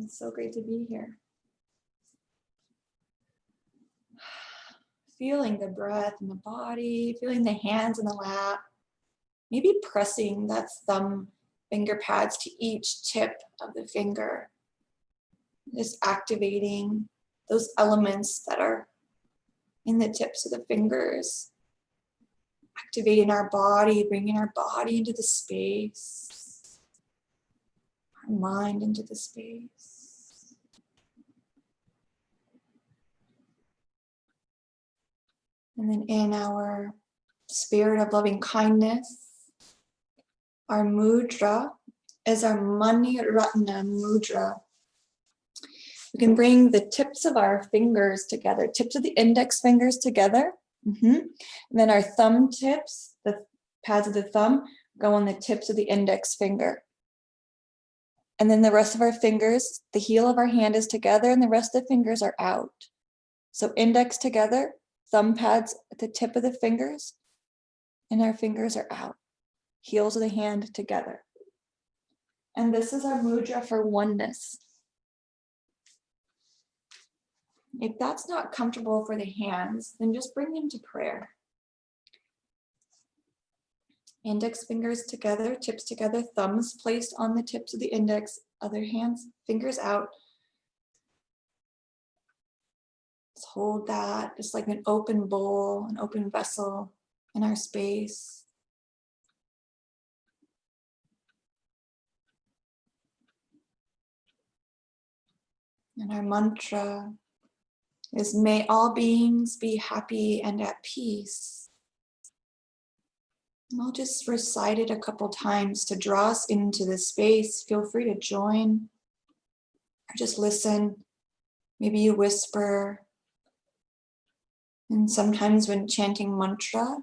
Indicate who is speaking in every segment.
Speaker 1: It's so great to be here. Feeling the breath in the body, feeling the hands in the lap, maybe pressing that thumb finger pads to each tip of the finger. Just activating those elements that are in the tips of the fingers. Activating our body, bringing our body into the space. Our mind into the space. And then in our spirit of loving kindness, our mudra is our Mani Ratna mudra. We can bring the tips of our fingers together, tips of the index fingers together. And then our thumb tips, the pads of the thumb, go on the tips of the index finger. And then the rest of our fingers, the heel of our hand is together and the rest of the fingers are out. So index together, thumb pads at the tip of the fingers, and our fingers are out. Heels of the hand together. And this is our mudra for oneness. If that's not comfortable for the hands, then just bring them to prayer. Index fingers together, tips together, thumbs placed on the tips of the index, other hands, fingers out. Let's hold that just like an open bowl, an open vessel in our space. And our mantra is, may all beings be happy and at peace. And I'll just recite it a couple times to draw us into this space. Feel free to join or just listen. Maybe you whisper. And sometimes when chanting mantra,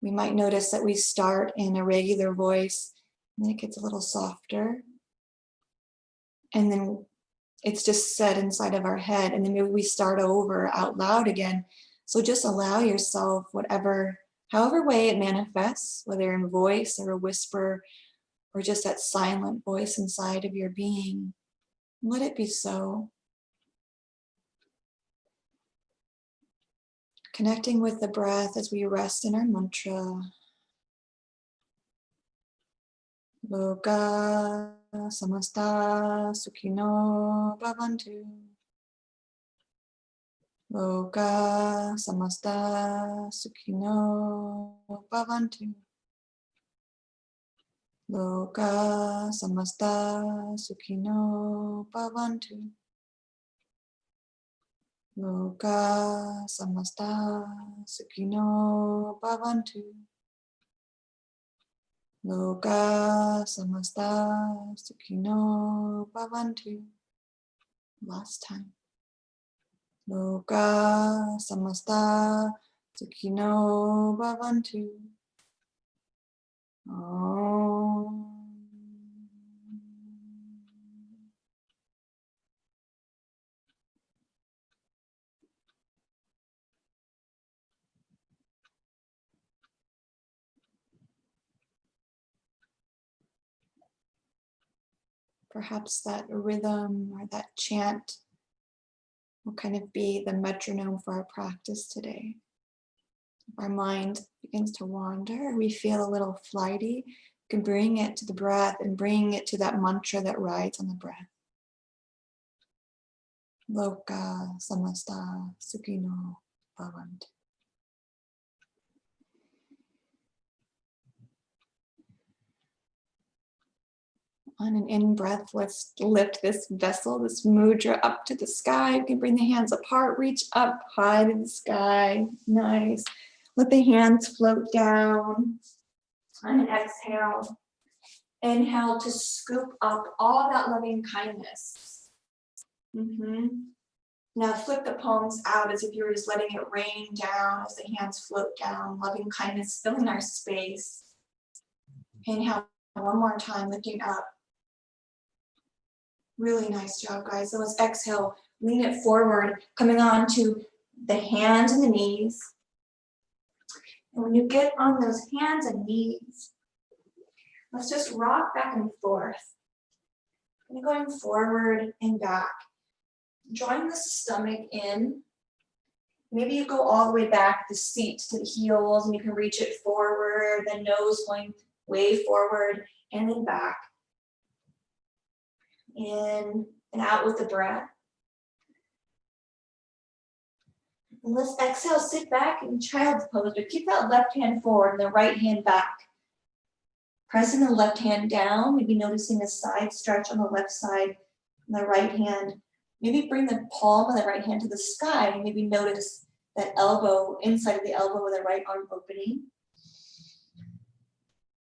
Speaker 1: we might notice that we start in a regular voice and then it gets a little softer. And then it's just said inside of our head, and then maybe we start over out loud again. So just allow yourself however way it manifests, whether in voice or a whisper, or just that silent voice inside of your being. Let it be so. Connecting with the breath as we rest in our mantra. Lokah Samastah Sukhino Bhanvantu. Lokah Samastah Sukhino Bhanvantu. Lokah Samastah Sukhino Bhanvantu. Lokah Samastah Sukhino Bhavantu. Lokah Samastah Sukhino Bhavantu. Last time. Lokah Samastah Sukhino Bhavantu. Om. Perhaps that rhythm or that chant will kind of be the metronome for our practice today. If our mind begins to wander, we feel a little flighty, we can bring it to the breath and bring it to that mantra that rides on the breath. Lokah Samastah Sukhino Bhanvantu. On an in-breath, let's lift this vessel, this mudra up to the sky. You can bring the hands apart, reach up high to the sky. Nice. Let the hands float down. On an exhale, inhale to scoop up all that loving kindness. Now flip the palms out as if you were just letting it rain down as the hands float down. Loving kindness filling our space. Inhale one more time, lifting up. Really nice job, guys. So let's exhale, lean it forward, coming on to the hands and the knees. And when you get on those hands and knees, let's just rock back and forth. And going forward and back. Drawing the stomach in. Maybe you go all the way back, the seat to the heels, and you can reach it forward, the nose going way forward, and then back. In and out with the breath. And let's exhale, sit back in child's pose, but keep that left hand forward and the right hand back. Pressing the left hand down, maybe noticing a side stretch on the left side, and the right hand. Maybe bring the palm of the right hand to the sky. Maybe notice that elbow, inside of the elbow with the right arm opening.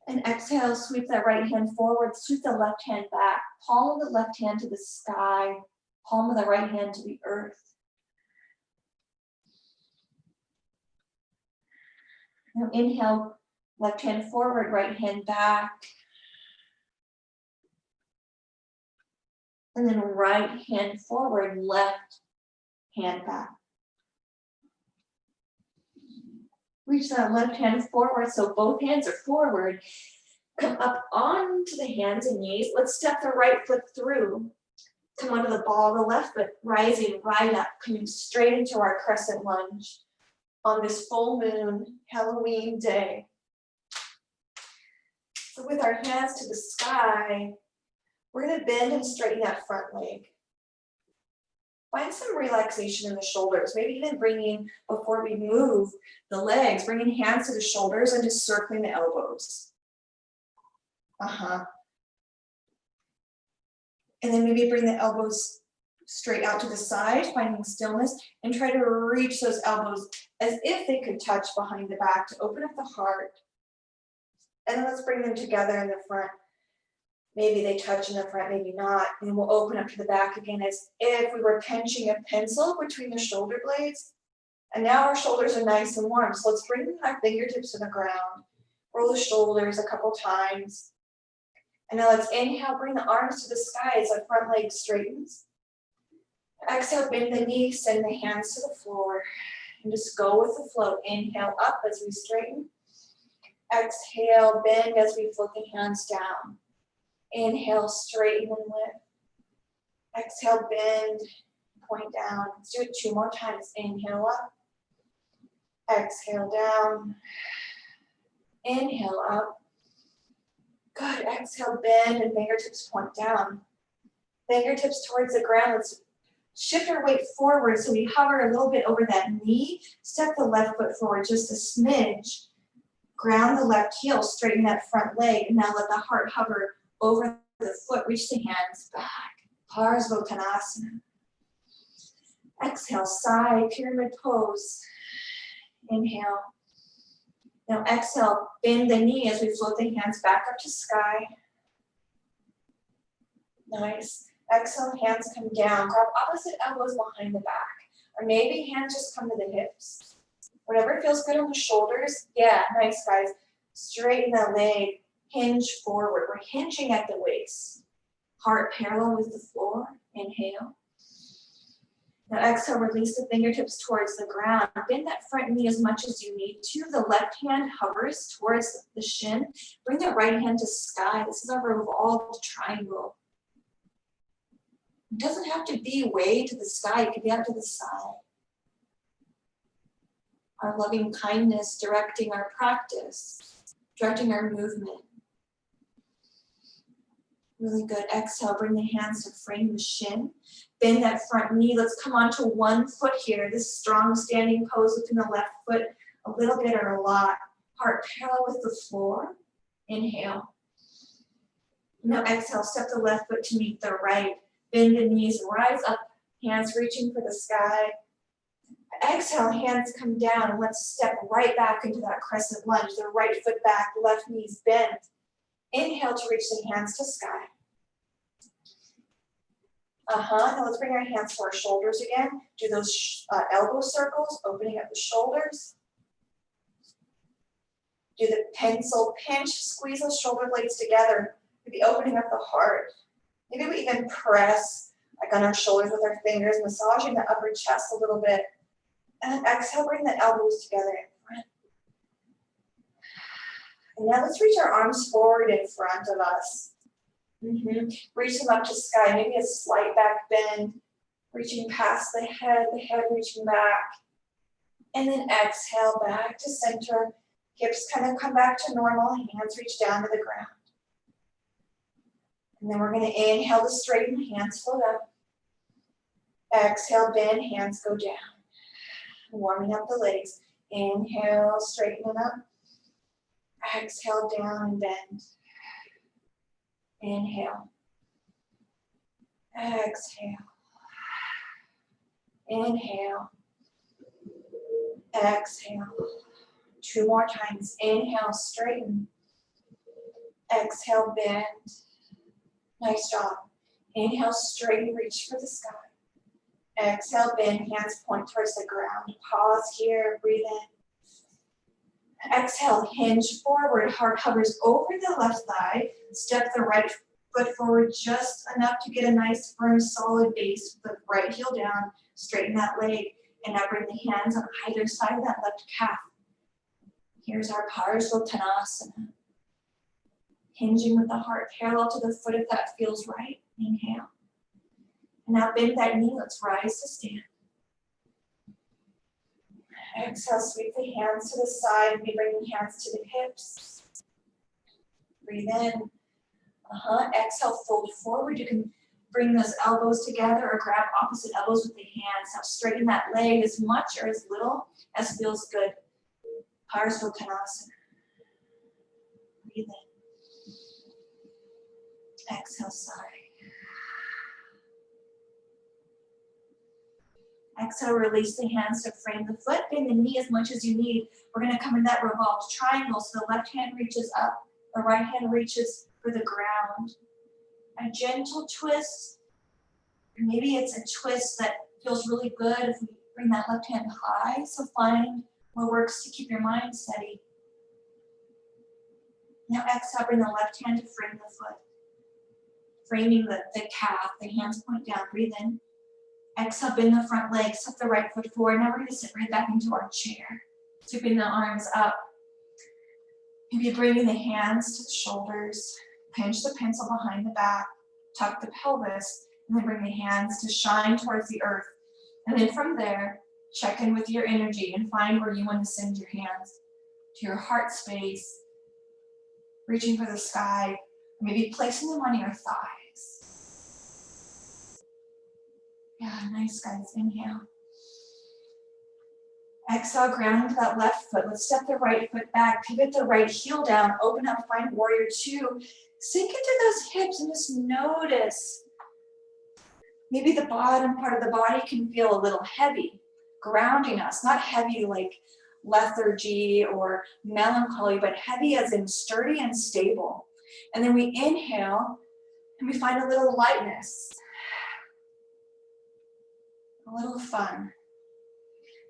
Speaker 1: And exhale, sweep that right hand forward, sweep the left hand back. Palm of the left hand to the sky, palm of the right hand to the earth. Now inhale, left hand forward, right hand back. And then right hand forward, left hand back. Reach that left hand forward so both hands are forward. Come up onto the hands and knees. Let's step the right foot through. Come onto the ball of the left foot, rising right up, coming straight into our crescent lunge on this full moon Halloween day. So with our hands to the sky, we're going to bend and straighten that front leg. Find some relaxation in the shoulders, maybe even bringing, before we move the legs, bringing hands to the shoulders and just circling the elbows. And then maybe bring the elbows straight out to the side, finding stillness, and try to reach those elbows as if they could touch behind the back to open up the heart. And then let's bring them together in the front. Maybe they touch in the front, maybe not. And we'll open up to the back again as if we were pinching a pencil between the shoulder blades. And now our shoulders are nice and warm. So let's bring our fingertips to the ground. Roll the shoulders a couple times. And now let's inhale, bring the arms to the sky as our front leg straightens. Exhale, bend the knees, send the hands to the floor. And just go with the flow. Inhale up as we straighten. Exhale, bend as we float the hands down. Inhale, straighten and lift. Exhale, bend, point down. Let's do it 2 more times. Inhale up. Exhale down. Inhale up. Good. Exhale, bend and fingertips point down. Fingertips towards the ground. Let's shift our weight forward so we hover a little bit over that knee. Step the left foot forward just a smidge. Ground the left heel, straighten that front leg, and now let the heart hover over the foot, reach the hands back. Parsvottanasana. Exhale, side pyramid pose. Inhale. Now exhale, bend the knee as we float the hands back up to sky. Nice. Exhale, hands come down. Grab opposite elbows behind the back. Or maybe hands just come to the hips. Whatever feels good on the shoulders. Yeah, nice guys. Straighten that leg. Hinge forward. We're hinging at the waist. Heart parallel with the floor. Inhale. Now exhale, release the fingertips towards the ground. Bend that front knee as much as you need to. The left hand hovers towards the shin. Bring the right hand to sky. This is our revolved triangle. It doesn't have to be way to the sky. It could be out to the side. Our loving kindness directing our practice, directing our movement. Really good. Exhale, bring the hands to frame the shin. Bend that front knee. Let's come onto one foot here. This strong standing pose within the left foot, a little bit or a lot. Heart parallel with the floor. Inhale. Now exhale, step the left foot to meet the right. Bend the knees, rise up, hands reaching for the sky. Exhale, hands come down, and let's step right back into that crescent lunge. The right foot back, left knees bent. Inhale to reach the hands to sky. Now let's bring our hands to our shoulders again. Do those elbow circles, opening up the shoulders. Do the pencil pinch, squeeze those shoulder blades together. Maybe opening up the heart. Maybe we even press like on our shoulders with our fingers, massaging the upper chest a little bit. And then exhale, bring the elbows together in front. And now let's reach our arms forward in front of us. Reach them up to sky, maybe a slight back bend, reaching past the head reaching back. And then exhale back to center. Hips kind of come back to normal, hands reach down to the ground. And then we're going to inhale to straighten, hands float up. Exhale, bend, hands go down. Warming up the legs. Inhale, straighten it up. Exhale, down and bend. Inhale. Exhale. Inhale. Exhale. 2 more times. Inhale, straighten. Exhale, bend. Nice job. Inhale, straighten, reach for the sky. Exhale, bend, hands point towards the ground. Pause here, breathe in. Exhale, hinge forward, heart hovers over the left thigh. Step the right foot forward just enough to get a nice, firm, solid base. Put the right heel down, straighten that leg, and now bring the hands on either side of that left calf. Here's our Salutations. Hinging with the heart parallel to the foot if that feels right. Inhale. And now bend that knee. Let's rise to stand. Exhale, sweep the hands to the side. Maybe bring the hands to the hips. Breathe in. Exhale, fold forward. You can bring those elbows together or grab opposite elbows with the hands. Now straighten that leg as much or as little as feels good. Salutations. Breathe in. Exhale, sigh. Exhale, release the hands to frame the foot. Bend the knee as much as you need. We're going to come in that revolved triangle. So the left hand reaches up, the right hand reaches for the ground. A gentle twist. Maybe it's a twist that feels really good if we bring that left hand high. So find what works to keep your mind steady. Now exhale, bring the left hand to frame the foot. Framing the calf, the hands point down, breathe in. Exhale, bend the front leg, step the right foot forward. Now we're going to sit right back into our chair. Sweeping the arms up. Maybe bringing the hands to the shoulders. Pinch the pencil behind the back. Tuck the pelvis. And then bring the hands to shine towards the earth. And then from there, check in with your energy and find where you want to send your hands. To your heart space. Reaching for the sky. Maybe placing them on your thighs. Yeah, nice guys, inhale. Exhale, ground into that left foot. Let's step the right foot back, pivot the right heel down, open up, find warrior 2. Sink into those hips and just notice. Maybe the bottom part of the body can feel a little heavy, grounding us. Not heavy like lethargy or melancholy, but heavy as in sturdy and stable. And then we inhale and we find a little lightness. A little fun.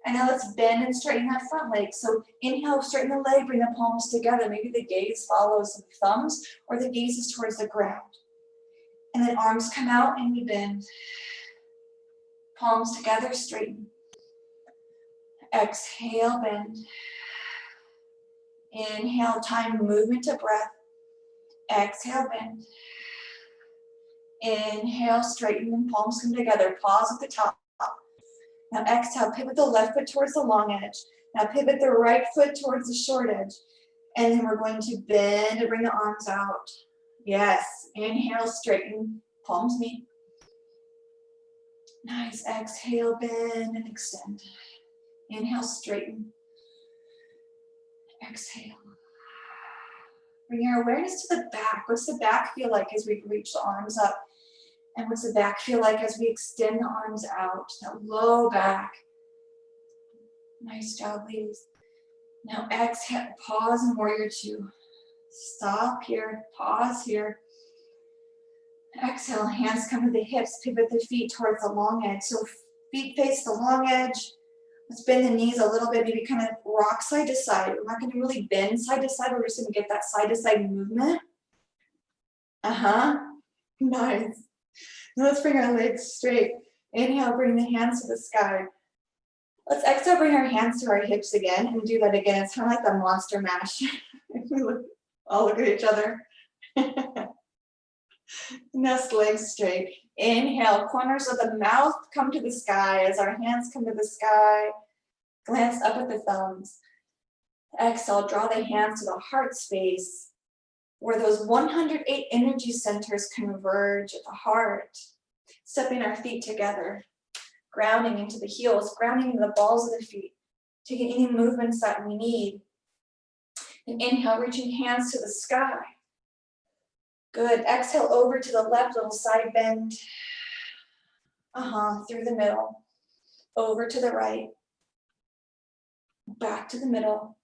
Speaker 1: And now let's bend and straighten that front leg. So inhale, straighten the leg, bring the palms together. Maybe the gaze follows the thumbs or the gaze is towards the ground. And then arms come out and we bend. Palms together, straighten. Exhale, bend. Inhale, time movement to breath. Exhale, bend. Inhale, straighten and palms come together. Pause at the top. Now exhale, pivot the left foot towards the long edge. Now pivot the right foot towards the short edge. And then we're going to bend and bring the arms out. Yes, inhale, straighten, palms meet. Nice, exhale, bend and extend. Inhale, straighten. Exhale. Bring your awareness to the back. What's the back feel like as we reach the arms up? And what's the back feel like as we extend the arms out? That low back. Nice job, ladies. Now exhale, pause in warrior 2. Stop here, pause here. Exhale, hands come to the hips, pivot the feet towards the long edge. So feet face the long edge. Let's bend the knees a little bit, maybe kind of rock side to side. We're not going to really bend side to side. We're just going to get that side to side movement. Nice. Now let's bring our legs straight. Inhale, bring the hands to the sky. Let's exhale, bring our hands to our hips again and do that again. It's kind of like the monster mash. We all look at each other. Next leg straight. Inhale, corners of the mouth come to the sky as our hands come to the sky. Glance up at the thumbs. Exhale, draw the hands to the heart space where those 108 energy centers converge at the heart. Stepping our feet together, grounding into the heels, grounding into the balls of the feet, taking any movements that we need. And inhale, reaching hands to the sky. Good. Exhale over to the left, little side bend. Through the middle. Over to the right. Back to the middle.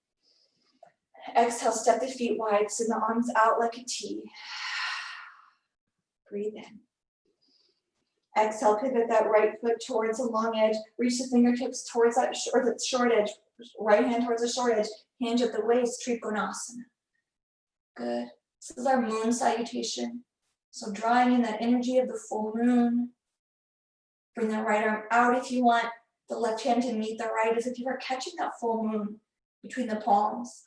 Speaker 1: Exhale, step the feet wide, send the arms out like a T. Breathe in. Exhale, pivot that right foot towards the long edge. Reach the fingertips towards that short edge. Right hand towards the short edge. Hinge at the waist, Trikonasana. Good. This is our moon salutation. So drawing in that energy of the full moon. Bring the right arm out if you want. The left hand to meet the right as if you are catching that full moon between the palms.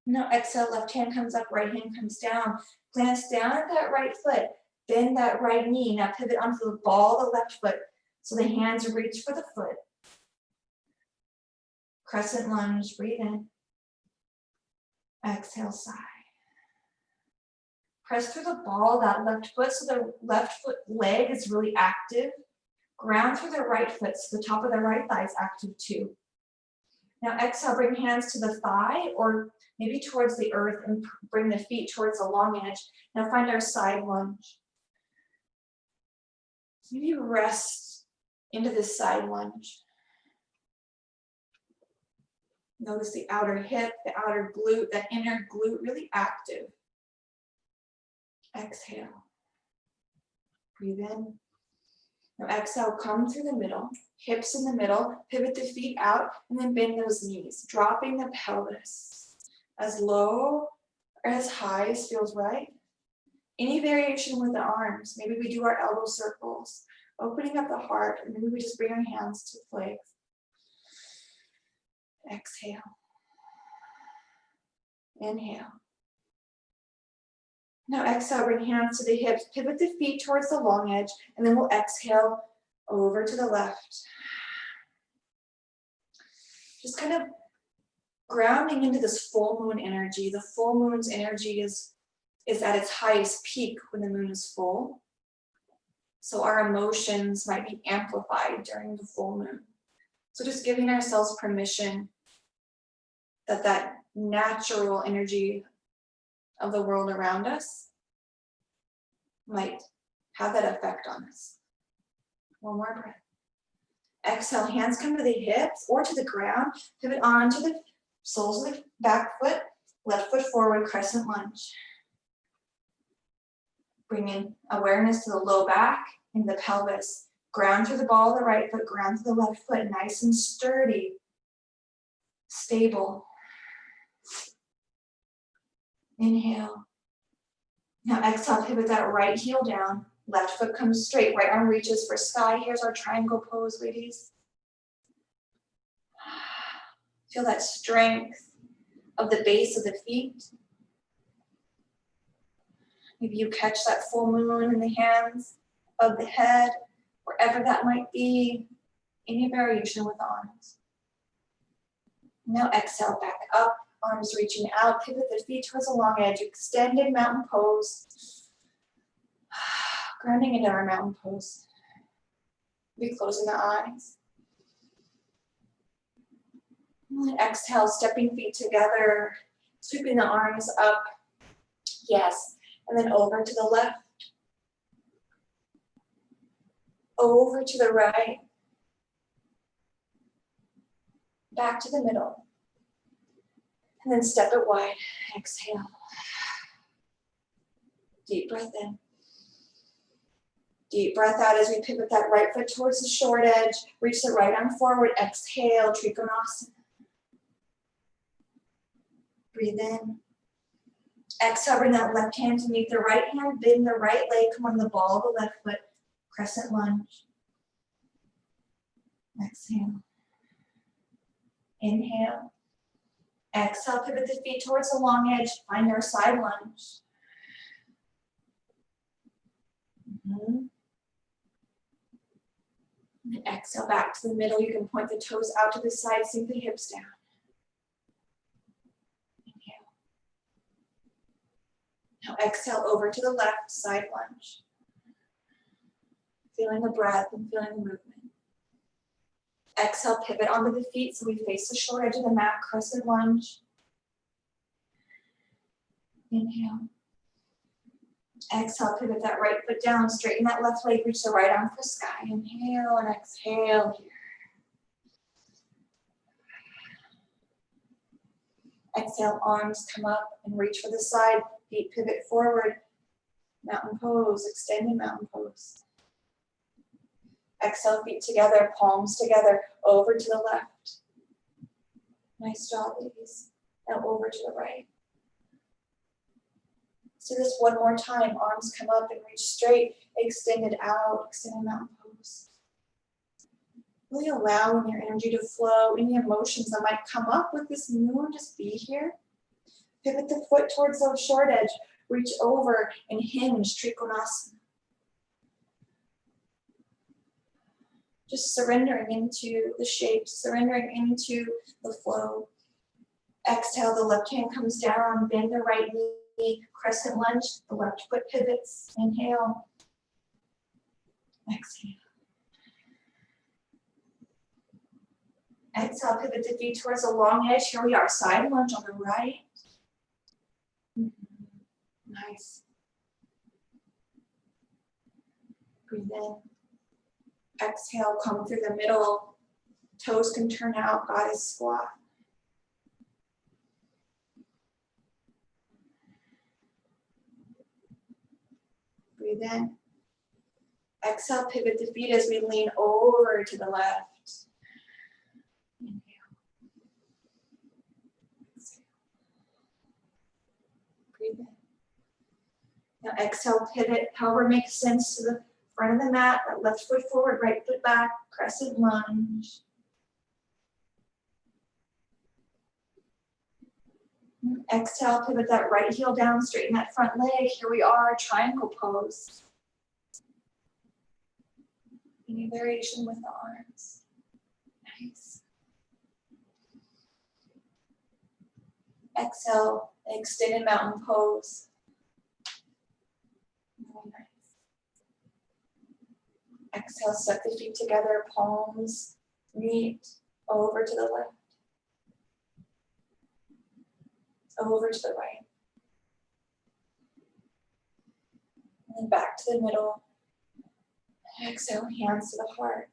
Speaker 1: Now exhale, left hand comes up, right hand comes down. Glance down at that right foot. Bend that right knee. Now pivot onto the ball of the left foot. So the hands reach for the foot. Crescent lunge, breathe in. Exhale, sigh. Press through the ball of that left foot so the left foot leg is really active. Ground through the right foot so the top of the right thigh is active too. Now exhale, bring hands to the thigh or maybe towards the earth and bring the feet towards the long edge. Now find our side lunge. Maybe rest into this side lunge. Notice the outer hip, the outer glute, that inner glute really active. Exhale. Breathe in. Now exhale, come through the middle, hips in the middle, pivot the feet out, and then bend those knees, dropping the pelvis as low or as high as feels right. Any variation with the arms, maybe we do our elbow circles, opening up the heart, and maybe we just bring our hands to the legs. Exhale. Inhale. Now exhale, bring hands to the hips, pivot the feet towards the long edge, and then we'll exhale over to the left. Just kind of grounding into this full moon energy. The full moon's energy is at its highest peak when the moon is full. So our emotions might be amplified during the full moon. So just giving ourselves permission that natural energy of the world around us might have that effect on us. One more breath. Exhale, hands come to the hips or to the ground. Pivot on to the soles of the back foot, left foot forward, crescent lunge. Bring in awareness to the low back and the pelvis. Ground through the ball of the right foot, ground through the left foot, nice and sturdy, stable. Inhale. Now exhale, pivot that right heel down. Left foot comes straight, right arm reaches for sky. Here's our triangle pose, ladies. Feel that strength of the base of the feet. Maybe you catch that full moon in the hands, above the head, wherever that might be. Any variation with the arms. Now exhale, back up. Arms reaching out, pivot the feet towards the long edge, extended mountain pose. Grounding into our mountain pose. Be closing the eyes. And exhale, stepping feet together, sweeping the arms up. Yes, and then over to the left. Over to the right. Back to the middle. And then step it wide. Exhale. Deep breath in. Deep breath out as we pivot that right foot towards the short edge. Reach the right arm forward. Exhale, Trikonasana. Breathe in. Exhale, bring that left hand to meet the right hand. Bend the right leg. Come on the ball of the left foot. Crescent lunge. Exhale. Inhale. Exhale, pivot the feet towards the long edge. Find our side lunge. And exhale back to the middle. You can point the toes out to the side, sink the hips down. Inhale. Now exhale over to the left, side lunge. Feeling the breath and feeling the movement. Exhale, pivot onto the feet so we face the short edge of the mat, crescent lunge. Inhale. Exhale, pivot that right foot down, straighten that left leg, reach the right arm for sky. Inhale and exhale here. Exhale, arms come up and reach for the side, feet pivot forward. Mountain pose, extended mountain pose. Exhale, feet together, palms together, over to the left. Nice job, ladies. Now over to the right. So this one more time, arms come up and reach straight, extended out, extended mountain pose. Really allowing your energy to flow, any emotions that might come up with this moon, just be here. Pivot the foot towards the short edge, reach over and hinge, Trikonasana. Just surrendering into the shape, surrendering into the flow. Exhale, the left hand comes down, bend the right knee, crescent lunge, the left foot pivots. Inhale. Exhale. Exhale, pivot the feet towards the long edge. Here we are, side lunge on the right. Nice. Breathe in. Exhale, come through the middle. Toes can turn out, goddess squat. Breathe in. Exhale, pivot the feet as we lean over to the left. Inhale. Exhale. Breathe in. Now exhale, pivot, however makes sense to the front of the mat, that left foot forward, right foot back, crescent lunge. Exhale, pivot that right heel down, straighten that front leg. Here we are, triangle pose. Any variation with the arms. Nice. Exhale, extended mountain pose. Very nice. Exhale, step the feet together, palms meet, over to the left. Over to the right. And then back to the middle. Exhale, hands to the heart.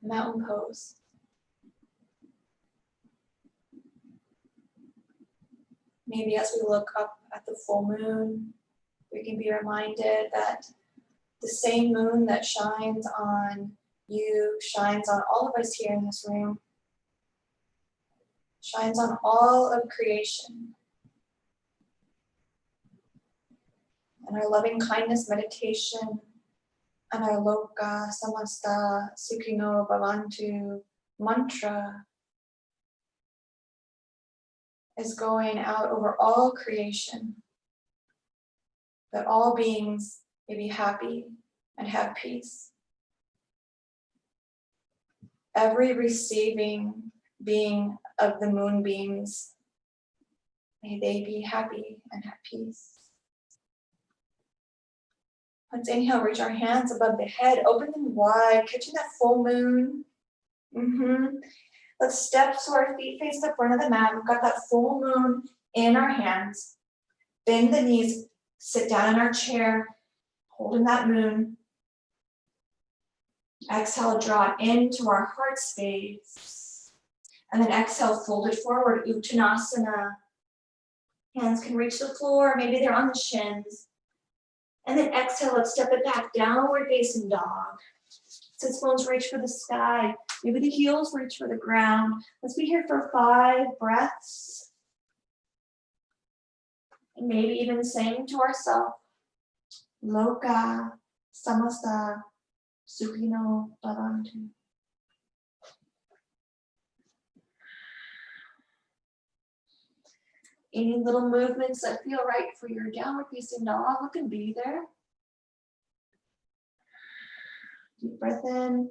Speaker 1: Mountain pose. Maybe as we look up at the full moon, we can be reminded that the same moon that shines on you, shines on all of us here in this room, shines on all of creation. And our loving kindness meditation and our Lokah Samastah Sukhino Bhanvantu mantra is going out over all creation, that all beings may be happy and have peace. Every receiving being of the moonbeams, may they be happy and have peace. Let's inhale, reach our hands above the head, open them wide, catching that full moon. Let's step so our feet face the front of the mat. We've got that full moon in our hands. Bend the knees, sit down in our chair, holding that moon. Exhale, draw it into our heart space. And then exhale, fold it forward, Uttanasana. Hands can reach the floor, maybe they're on the shins. And then exhale, let's step it back, downward facing dog. Sits bones reach for the sky. Maybe the heels reach for the ground. Let's be here for 5 breaths. And maybe even saying to ourselves, Lokah Samastah Sukhino Bhanvantu. Any little movements that feel right for your downward facing dog, look and be there. Deep breath in.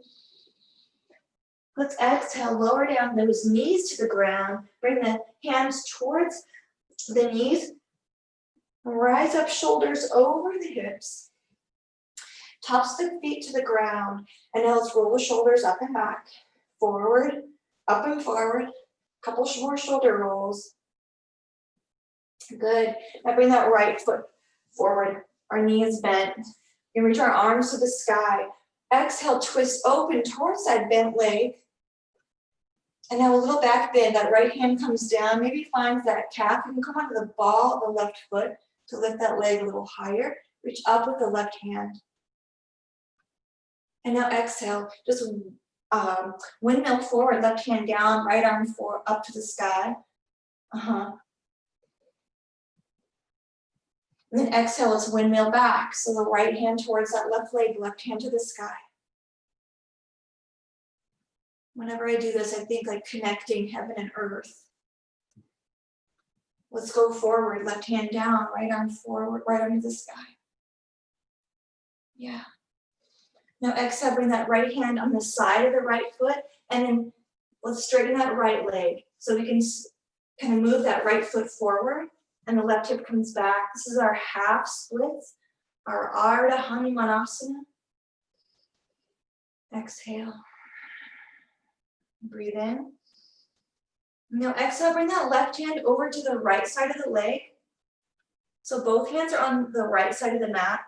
Speaker 1: Let's exhale, lower down those knees to the ground. Bring the hands towards the knees. Rise up, shoulders over the hips. Tops of the feet to the ground. And now let's roll the shoulders up and back. Forward, up and forward. Couple more shoulder rolls. Good. Now bring that right foot forward. Our knee is bent. You reach our arms to the sky. Exhale, twist open towards that bent leg. And now a little back bend. That right hand comes down. Maybe finds that calf. You can come onto the ball of the left foot to lift that leg a little higher. Reach up with the left hand. And now exhale. Just windmill forward, left hand down, right arm forward, up to the sky. And then exhale, let's windmill back. So the right hand towards that left leg, left hand to the sky. Whenever I do this, I think like connecting heaven and earth. Let's go forward, left hand down, right arm forward, right arm to the sky. Yeah. Now exhale, bring that right hand on the side of the right foot, and then let's straighten that right leg. So we can kind of move that right foot forward, and the left hip comes back. This is our half splits, our Ardha Hanumanasana. Exhale. Breathe in. Now exhale, bring that left hand over to the right side of the leg. So both hands are on the right side of the mat,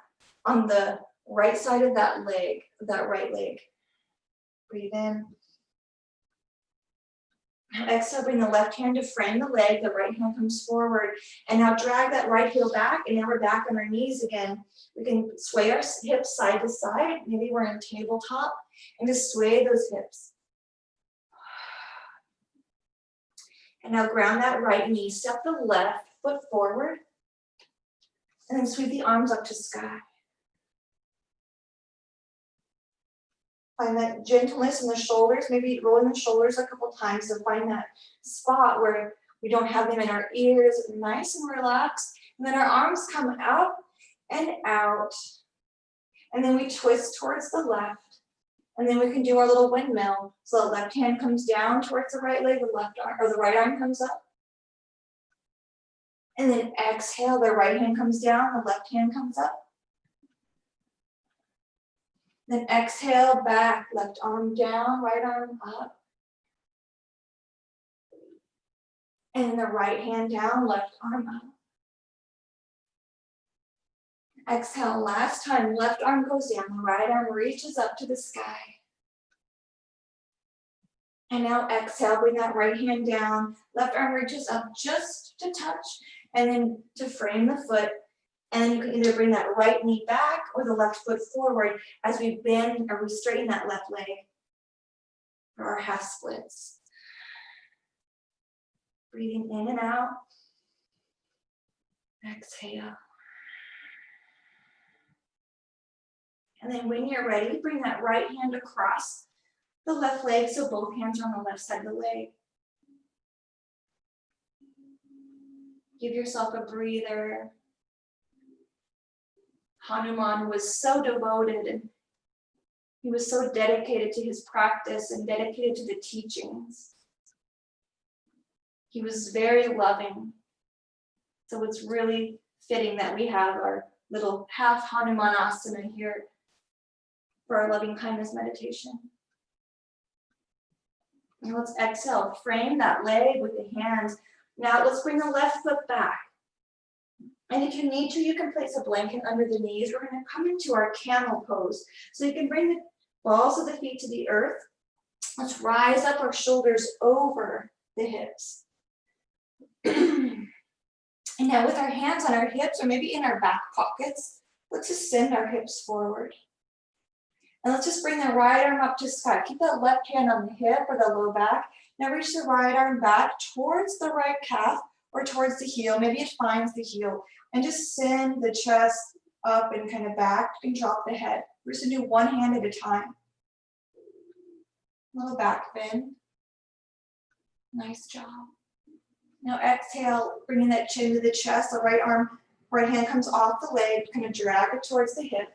Speaker 1: on the right side of that leg, that right leg. Breathe in. Now exhale, bring the left hand to frame the leg, the right hand comes forward. And now drag that right heel back, and now we're back on our knees again. We can sway our hips side to side. Maybe we're in tabletop, and just sway those hips. And now ground that right knee, step the left foot forward, and then sweep the arms up to sky. Find that gentleness in the shoulders, maybe rolling the shoulders a couple times to find that spot where we don't have them in our ears, nice and relaxed. And then our arms come out and out. And then we twist towards the left. And then we can do our little windmill. So the left hand comes down towards the right leg, the left arm, or the right arm comes up. And then exhale, the right hand comes down, the left hand comes up. Then exhale, back, left arm down, right arm up. And the right hand down, left arm up. Exhale, last time, left arm goes down, the right arm reaches up to the sky. And now exhale, bring that right hand down, left arm reaches up just to touch, and then to frame the foot. And then you can either bring that right knee back or the left foot forward as we bend or we straighten that left leg for our half splits. Breathing in and out. Exhale. And then when you're ready, bring that right hand across the left leg so both hands are on the left side of the leg. Give yourself a breather. Hanuman was so devoted and he was so dedicated to his practice and dedicated to the teachings. He was very loving. So it's really fitting that we have our little half Hanumanasana here for our loving kindness meditation. And let's exhale, frame that leg with the hands. Now let's bring the left foot back. And if you need to, you can place a blanket under the knees. We're going to come into our camel pose. So you can bring the balls of the feet to the earth. Let's rise up our shoulders over the hips. And now with our hands on our hips or maybe in our back pockets, let's just send our hips forward. And let's just bring the right arm up to sky. Keep that left hand on the hip or the low back. Now reach the right arm back towards the right calf or towards the heel. Maybe it finds the heel. And just send the chest up and kind of back and drop the head. We're just going to do one hand at a time. Little back bend. Nice job. Now exhale, bringing that chin to the chest, the right hand comes off the leg, kind of drag it towards the hip.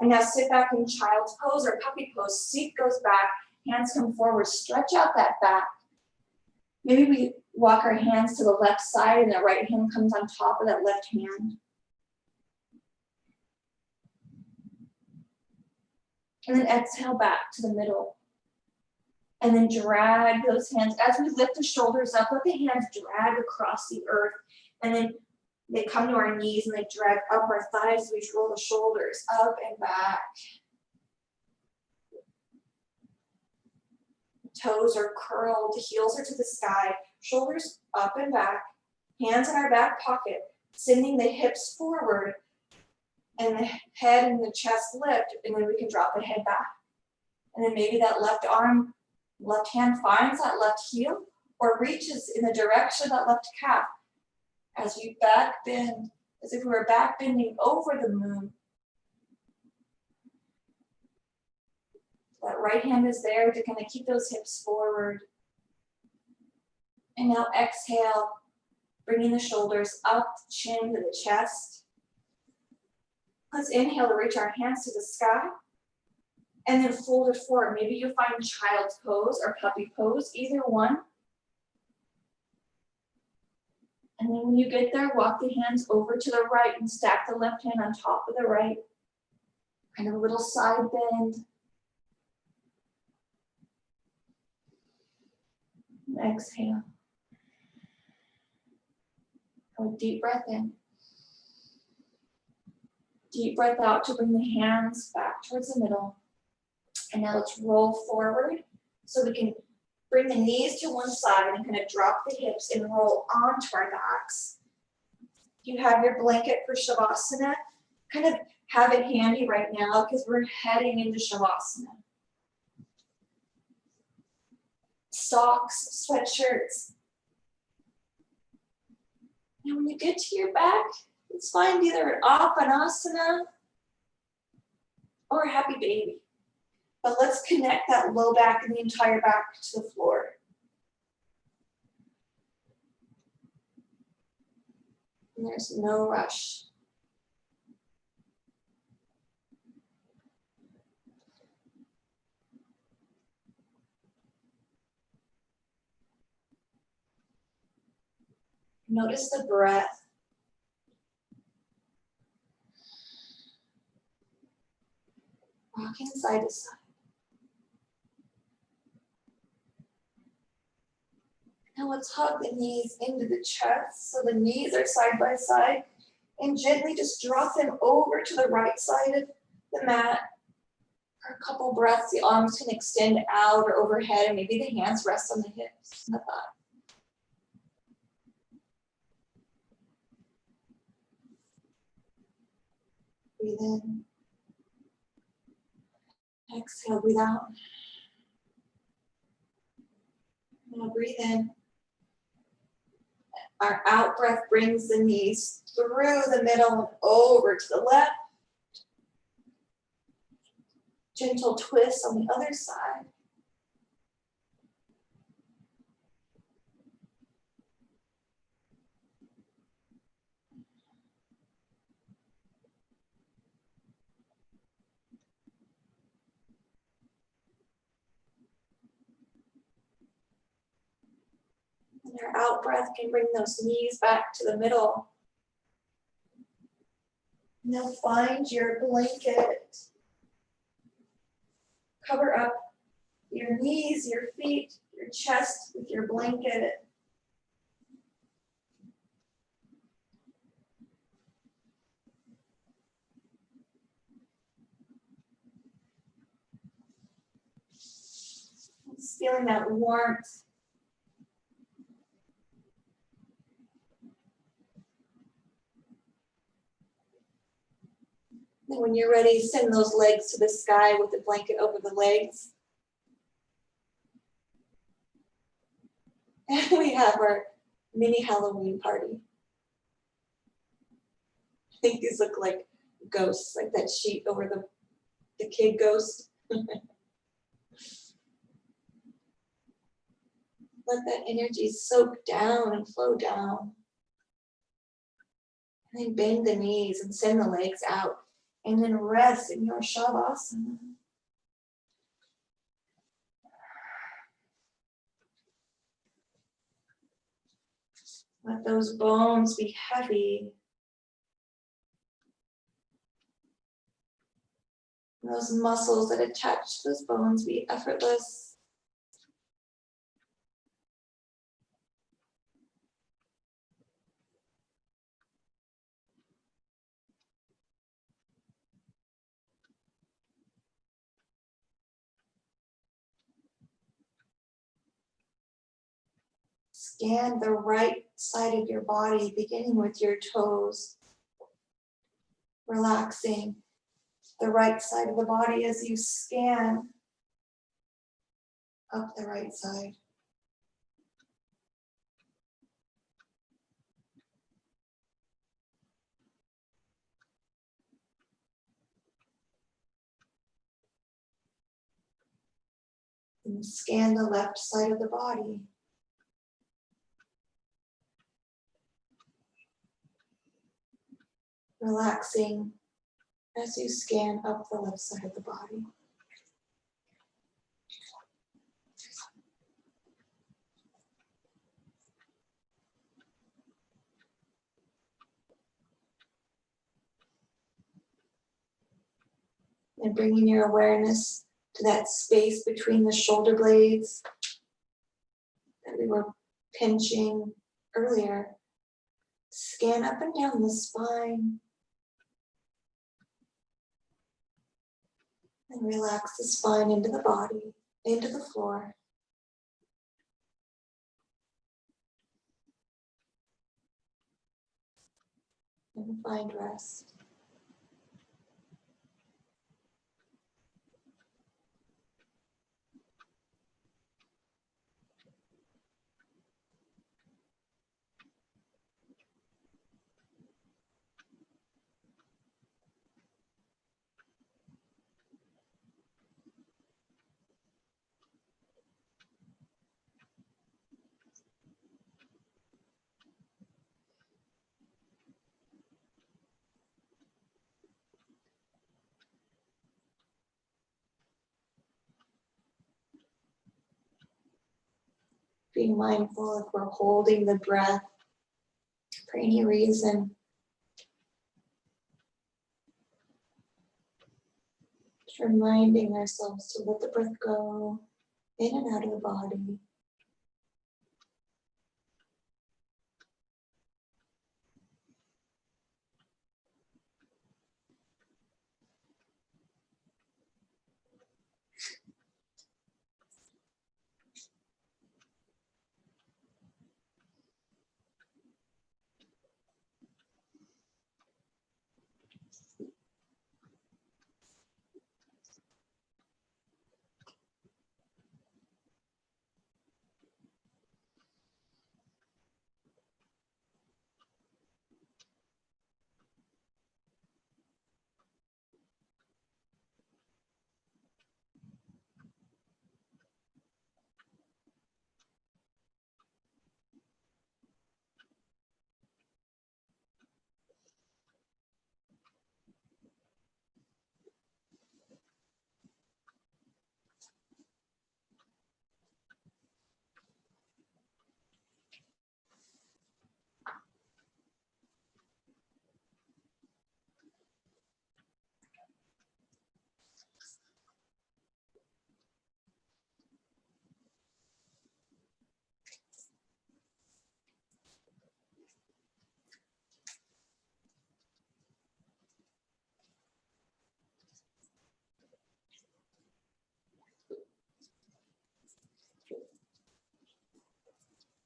Speaker 1: And now sit back in child's pose or puppy pose. Seat goes back, hands come forward, stretch out that back. Maybe we walk our hands to the left side and the right hand comes on top of that left hand. And then exhale back to the middle. And then drag those hands. As we lift the shoulders up, let the hands drag across the earth. And then they come to our knees and they drag up our thighs. We roll the shoulders up and back. Toes are curled, heels are to the sky, shoulders up and back, hands in our back pocket, sending the hips forward and the head and the chest lift, and then we can drop the head back. And then maybe that left arm, left hand finds that left heel or reaches in the direction of that left calf. As we back bend, as if we were back bending over the moon. That right hand is there to kind of keep those hips forward. And now exhale, bringing the shoulders up, chin to the chest. Let's inhale to reach our hands to the sky. And then fold it forward. Maybe you find child's pose or puppy pose, either one. And then when you get there, walk the hands over to the right and stack the left hand on top of the right. Kind of a little side bend. And exhale. Go a deep breath in. Deep breath out to bring the hands back towards the middle. And now let's roll forward so we can bring the knees to one side and kind of drop the hips and roll onto our backs. You have your blanket for Shavasana. Kind of have it handy right now because we're heading into Shavasana. Socks, sweatshirts. And when you get to your back, let's find either an Apanasana or a happy baby. But let's connect that low back and the entire back to the floor. And there's no rush. Notice the breath. Rocking side to side. Now let's hug the knees into the chest so the knees are side by side and gently just drop them over to the right side of the mat. For a couple breaths, the arms can extend out or overhead and maybe the hands rest on the hips and the thigh. Breathe in. Exhale, breathe out. Now breathe in. Our out breath brings the knees through the middle and over to the left. Gentle twist on the other side. And our out breath can bring those knees back to the middle. Now find your blanket. Cover up your knees, your feet, your chest with your blanket. Just feeling that warmth. And when you're ready, send those legs to the sky with the blanket over the legs. And we have our mini Halloween party. I think these look like ghosts, like that sheet over the kid ghost. Let that energy soak down and flow down. And then bend the knees and send the legs out. And then rest in your Shavasana. Let those bones be heavy. Those muscles that attach those bones be effortless. Scan the right side of your body, beginning with your toes. Relaxing the right side of the body as you scan up the right side. And scan the left side of the body. Relaxing as you scan up the left side of the body. And bringing your awareness to that space between the shoulder blades that we were pinching earlier. Scan up and down the spine. And relax the spine into the body, into the floor. And find rest. Being mindful if we're holding the breath for any reason. Just reminding ourselves to let the breath go in and out of the body.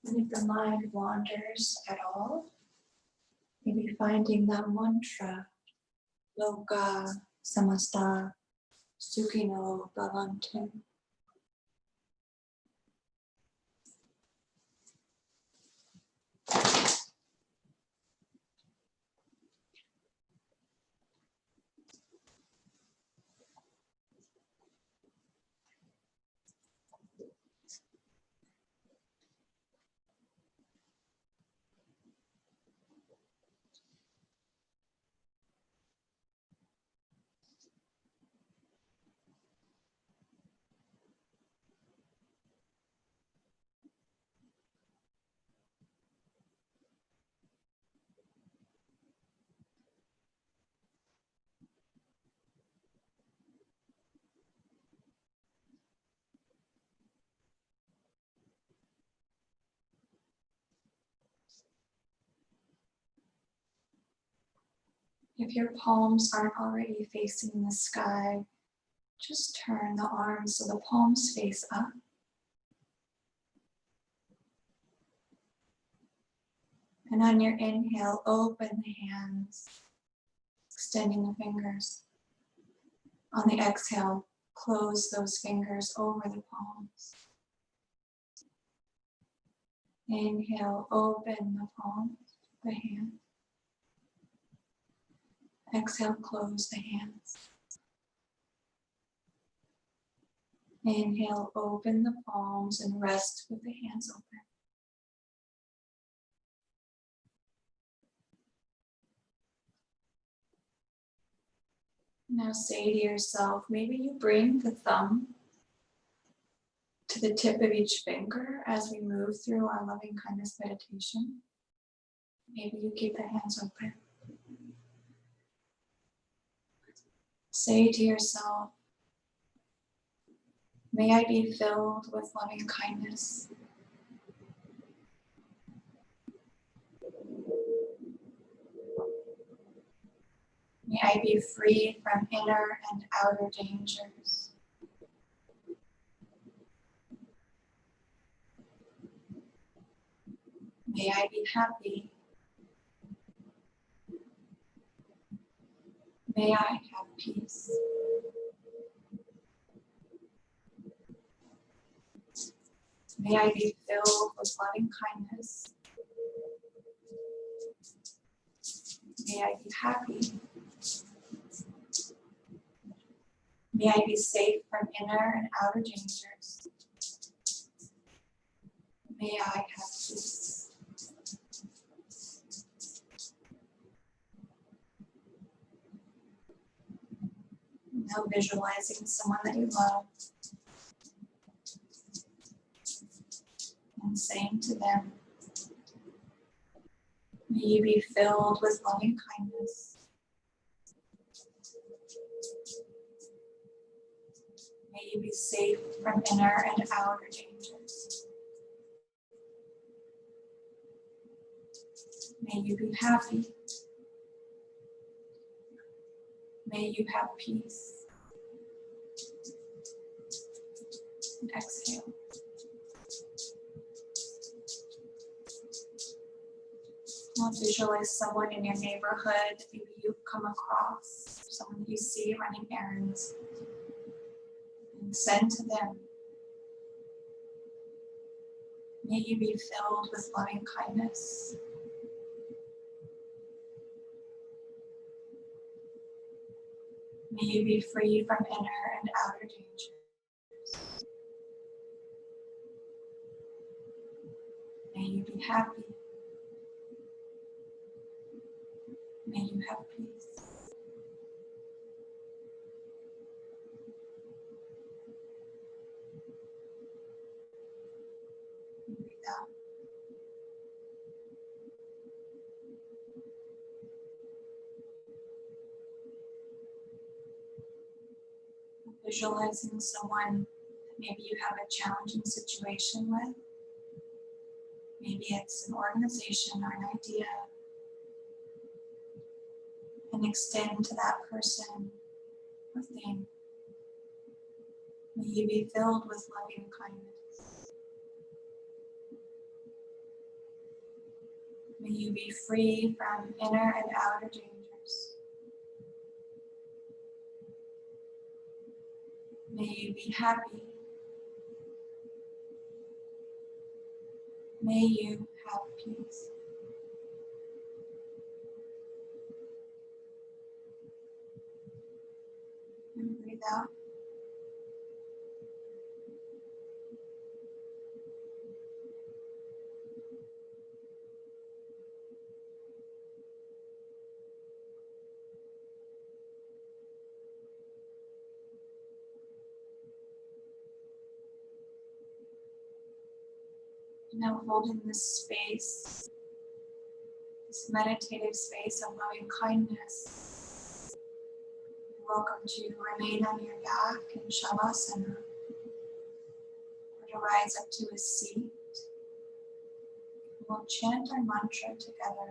Speaker 1: And if the mind wanders at all, maybe finding that mantra, Lokah Samastah Sukhino Bhanvantu. If your palms aren't already facing the sky, just turn the arms so the palms face up. And on your inhale, open the hands, extending the fingers. On the exhale, close those fingers over the palms. Inhale, open the palms, the hand. Exhale, close the hands. Inhale, open the palms and rest with the hands open. Now say to yourself, maybe you bring the thumb to the tip of each finger as we move through our loving kindness meditation. Maybe you keep the hands open. Say to yourself, may I be filled with loving kindness. May I be free from inner and outer dangers. May I be happy. May I have peace. May I be filled with loving kindness. May I be happy. May I be safe from inner and outer dangers. May I have peace. Now visualizing someone that you love and saying to them, may you be filled with loving kindness. May you be safe from inner and outer dangers. May you be happy. May you have peace. And exhale. Now visualize someone in your neighborhood, maybe you've come across, someone that you see running errands. And send to them, may you be filled with loving kindness. May you be free from inner and outer dangers. May you be happy. May you have peace. And breathe out. Visualizing someone that maybe you have a challenging situation with. Maybe it's an organization or an idea. And extend to that person or thing. May you be filled with loving kindness. May you be free from inner and outer dangers. May you be happy. May you have peace. And breathe out. Now holding this space, this meditative space of loving kindness. You're welcome to remain on your back in Shavasana, or to rise up to a seat. We'll chant our mantra together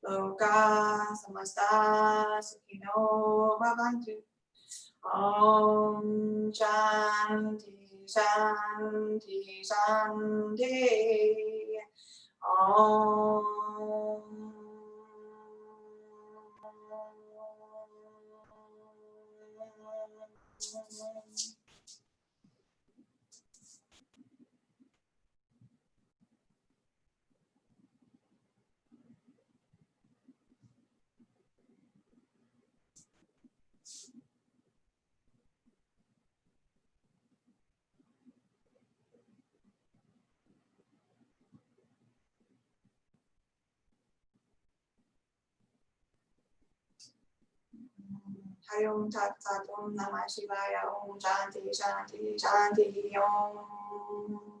Speaker 1: Lokah Samastah Sukhino Bhanvantu. Om Shanthi Shanthi Shanthi. Om. Hari Om Tat Sat Om Namah Shivaya Om Shanti Shanti Shanti Om.